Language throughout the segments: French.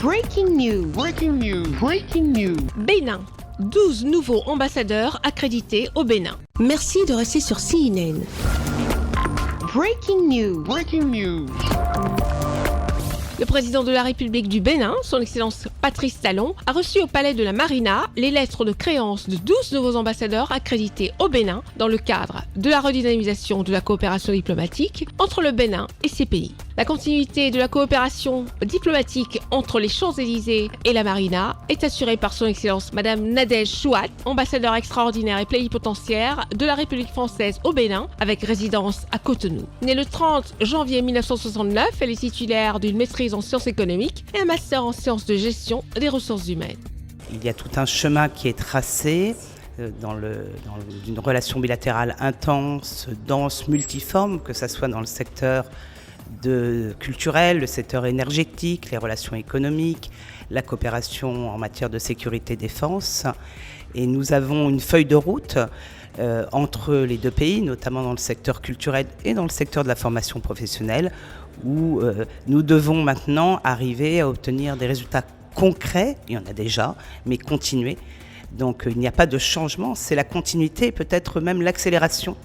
Breaking news. Breaking news. Breaking news. Bénin. 12 nouveaux ambassadeurs accrédités au Bénin. Merci de rester sur CNN. Breaking news. Breaking news. Le président de la République du Bénin, son Excellence Patrice Talon, a reçu au palais de la Marina les lettres de créance de 12 nouveaux ambassadeurs accrédités au Bénin dans le cadre de la redynamisation de la coopération diplomatique entre le Bénin et ses pays. La continuité de la coopération diplomatique entre les Champs-Élysées et la Marina est assurée par son Excellence Madame Nadège Chouat, ambassadeur extraordinaire et plénipotentiaire de la République française au Bénin, avec résidence à Cotonou. Née le 30 janvier 1969, elle est titulaire d'une maîtrise en sciences économiques et un master en sciences de gestion des ressources humaines. Il y a tout un chemin qui est tracé dans une relation bilatérale intense, dense, multiforme, que ce soit dans le secteur culturel, le secteur énergétique, les relations économiques, la coopération en matière de sécurité-défense. Et nous avons une feuille de route entre les deux pays, notamment dans le secteur culturel et dans le secteur de la formation professionnelle, où nous devons maintenant arriver à obtenir des résultats concrets, il y en a déjà, mais continuer. Donc il n'y a pas de changement, c'est la continuité, peut-être même l'accélération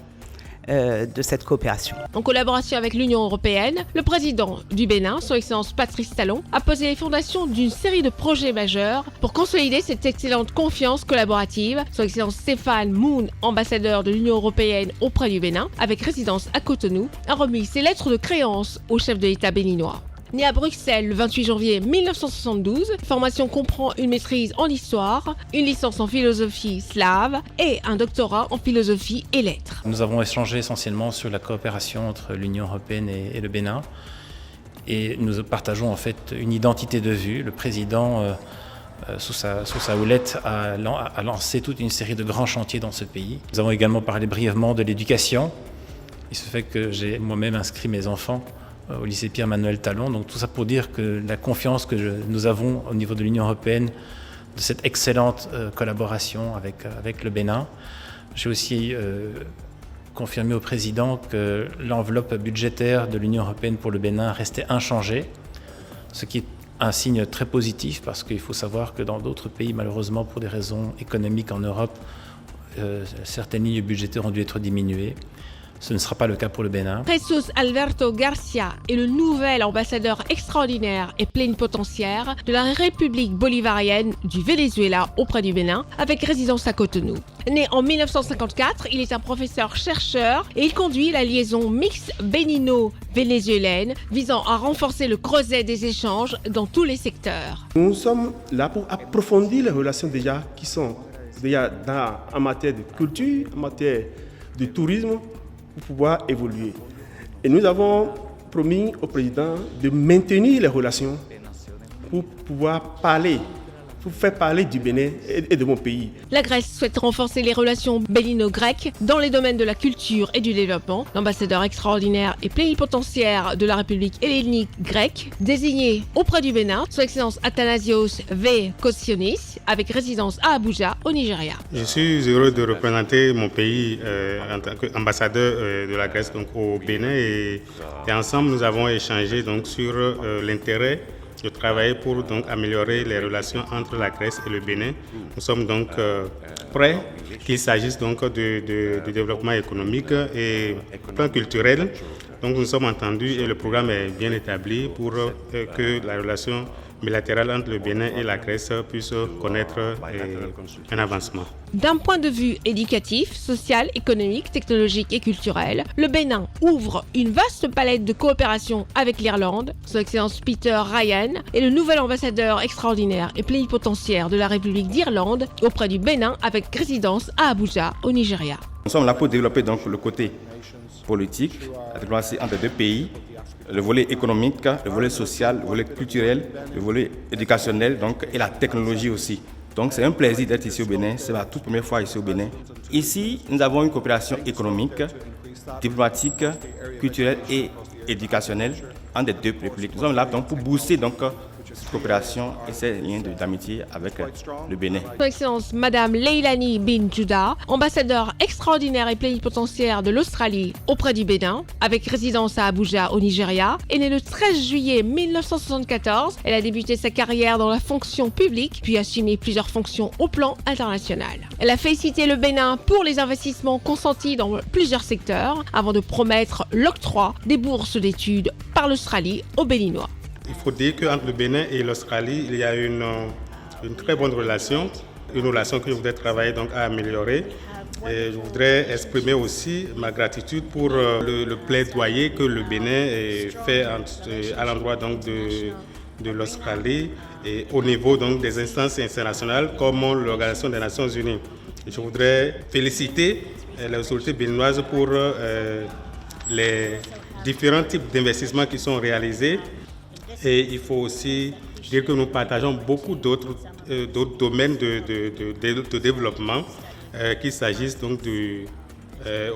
de cette coopération. En collaboration avec l'Union européenne, le président du Bénin, son Excellence Patrice Talon, a posé les fondations d'une série de projets majeurs pour consolider cette excellente confiance collaborative. Son Excellence Stéphane Moon, ambassadeur de l'Union européenne auprès du Bénin, avec résidence à Cotonou, a remis ses lettres de créance au chef de l'État béninois. Né à Bruxelles le 28 janvier 1972, la formation comprend une maîtrise en histoire, une licence en philosophie slave et un doctorat en philosophie et lettres. Nous avons échangé essentiellement sur la coopération entre l'Union européenne et le Bénin. Et nous partageons en fait une identité de vue. Le président, sous sa houlette, a lancé toute une série de grands chantiers dans ce pays. Nous avons également parlé brièvement de l'éducation. Il se fait que j'ai moi-même inscrit mes enfants au lycée Pierre-Manuel Talon. Donc tout ça pour dire que la confiance que nous avons au niveau de l'Union européenne, de cette excellente collaboration avec le Bénin. J'ai aussi confirmé au président que l'enveloppe budgétaire de l'Union européenne pour le Bénin restait inchangée, ce qui est un signe très positif parce qu'il faut savoir que dans d'autres pays, malheureusement pour des raisons économiques en Europe, certaines lignes budgétaires ont dû être diminuées. Ce ne sera pas le cas pour le Bénin. Jesus Alberto Garcia est le nouvel ambassadeur extraordinaire et plénipotentiaire de la République bolivarienne du Venezuela auprès du Bénin, avec résidence à Cotonou. Né en 1954, il est un professeur-chercheur et il conduit la liaison mixte bénino-vénézuélienne visant à renforcer le creuset des échanges dans tous les secteurs. Nous sommes là pour approfondir les relations qui sont en matière de culture, en matière de tourisme, pour pouvoir évoluer. Et nous avons promis au président de maintenir les relations pour pouvoir faire parler du Bénin et de mon pays. La Grèce souhaite renforcer les relations bénino-grecques dans les domaines de la culture et du développement. L'ambassadeur extraordinaire et plénipotentiaire de la République hellénique grecque, désigné auprès du Bénin, son Excellence Athanasios V. Kossionis, avec résidence à Abuja, au Nigeria. Je suis heureux de représenter mon pays en tant qu'ambassadeur de la Grèce donc, au Bénin et ensemble nous avons échangé donc, sur l'intérêt de travailler pour donc, améliorer les relations entre la Grèce et le Bénin. Nous sommes donc prêts, qu'il s'agisse donc de développement économique et plan culturel. Donc nous sommes entendus et le programme est bien établi pour que la relation bilatérale entre le Bénin et la Grèce puisse connaître un avancement. D'un point de vue éducatif, social, économique, technologique et culturel, le Bénin ouvre une vaste palette de coopération avec l'Irlande. Son Excellence Peter Ryan est le nouvel ambassadeur extraordinaire et plénipotentiaire de la République d'Irlande auprès du Bénin avec résidence à Abuja, au Nigeria. Nous sommes là pour développer donc le côté politique, la diplomatie entre deux pays, le volet économique, le volet social, le volet culturel, le volet éducationnel donc, et la technologie aussi. Donc c'est un plaisir d'être ici au Bénin, c'est la toute première fois ici au Bénin. Ici, nous avons une coopération économique, diplomatique, culturelle et éducationnelle entre les deux républiques. Nous sommes là donc, pour booster donc, coopération et ces liens d'amitié avec le Bénin. Son Excellence Madame Leilani Bin Juda, ambassadeur extraordinaire et plénipotentiaire de l'Australie auprès du Bénin, avec résidence à Abuja au Nigeria, est née le 13 juillet 1974. Elle a débuté sa carrière dans la fonction publique, puis assumé plusieurs fonctions au plan international. Elle a félicité le Bénin pour les investissements consentis dans plusieurs secteurs, avant de promettre l'octroi des bourses d'études par l'Australie aux Béninois. Il faut dire qu'entre le Bénin et l'Australie, il y a une très bonne relation, une relation que je voudrais travailler donc à améliorer. Et je voudrais exprimer aussi ma gratitude pour le plaidoyer que le Bénin fait à l'endroit donc de l'Australie et au niveau donc des instances internationales comme l'Organisation des Nations Unies. Je voudrais féliciter les autorités béninoises pour les différents types d'investissements qui sont réalisés. Et il faut aussi dire que nous partageons beaucoup d'autres domaines de développement, qu'il s'agisse donc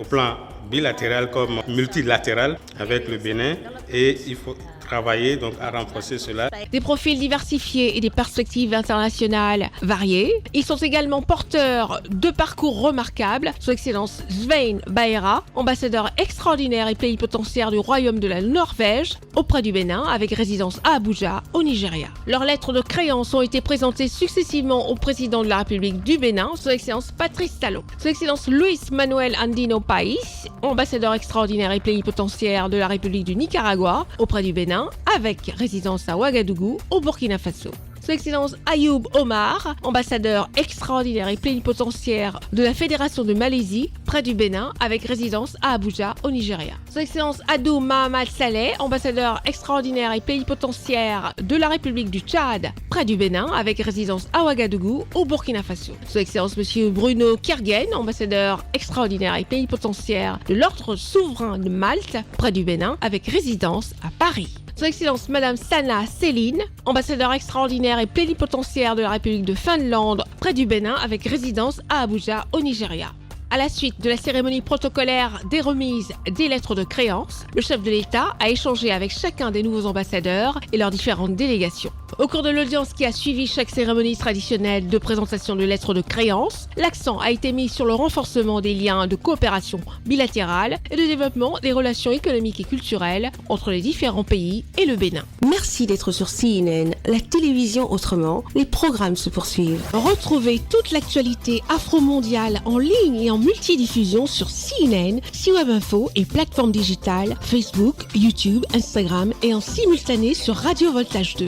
au plan bilatéral comme multilatéral avec le Bénin. Et il faut travailler donc à renforcer cela. Des profils diversifiés et des perspectives internationales variées. Ils sont également porteurs de parcours remarquables. Son Excellence Svein Bahera, ambassadeur extraordinaire et plénipotentiaire du Royaume de la Norvège auprès du Bénin, avec résidence à Abuja, au Nigeria. Leurs lettres de créance ont été présentées successivement au président de la République du Bénin, Son Excellence Patrice Talon. Son Excellence Luis Manuel Andino Pais, ambassadeur extraordinaire et plénipotentiaire de la République du Nicaragua auprès du Bénin, avec résidence à Ouagadougou, au Burkina Faso. Son Excellence Ayoub Omar, ambassadeur extraordinaire et plénipotentiaire de la Fédération de Malaisie, près du Bénin, avec résidence à Abuja, au Nigeria. Son Excellence Adou Mahamad Saleh, ambassadeur extraordinaire et plénipotentiaire de la République du Tchad, près du Bénin, avec résidence à Ouagadougou, au Burkina Faso. Son Excellence Monsieur Bruno Kirgen, ambassadeur extraordinaire et plénipotentiaire de l'Ordre souverain de Malte, près du Bénin, avec résidence à Paris. Son Excellence Madame Sana Céline, ambassadeur extraordinaire et plénipotentiaire de la République de Finlande près du Bénin avec résidence à Abuja au Nigeria. À la suite de la cérémonie protocolaire des remises des lettres de créance, le chef de l'État a échangé avec chacun des nouveaux ambassadeurs et leurs différentes délégations. Au cours de l'audience qui a suivi chaque cérémonie traditionnelle de présentation de lettres de créance, l'accent a été mis sur le renforcement des liens de coopération bilatérale et de développement des relations économiques et culturelles entre les différents pays et le Bénin. Merci d'être sur CNN, la télévision autrement. Les programmes se poursuivent. Retrouvez toute l'actualité afro-mondiale en ligne et en multidiffusion sur CNN, C-Web Info et plateformes digitales, Facebook, YouTube, Instagram et en simultané sur Radio Voltage 2.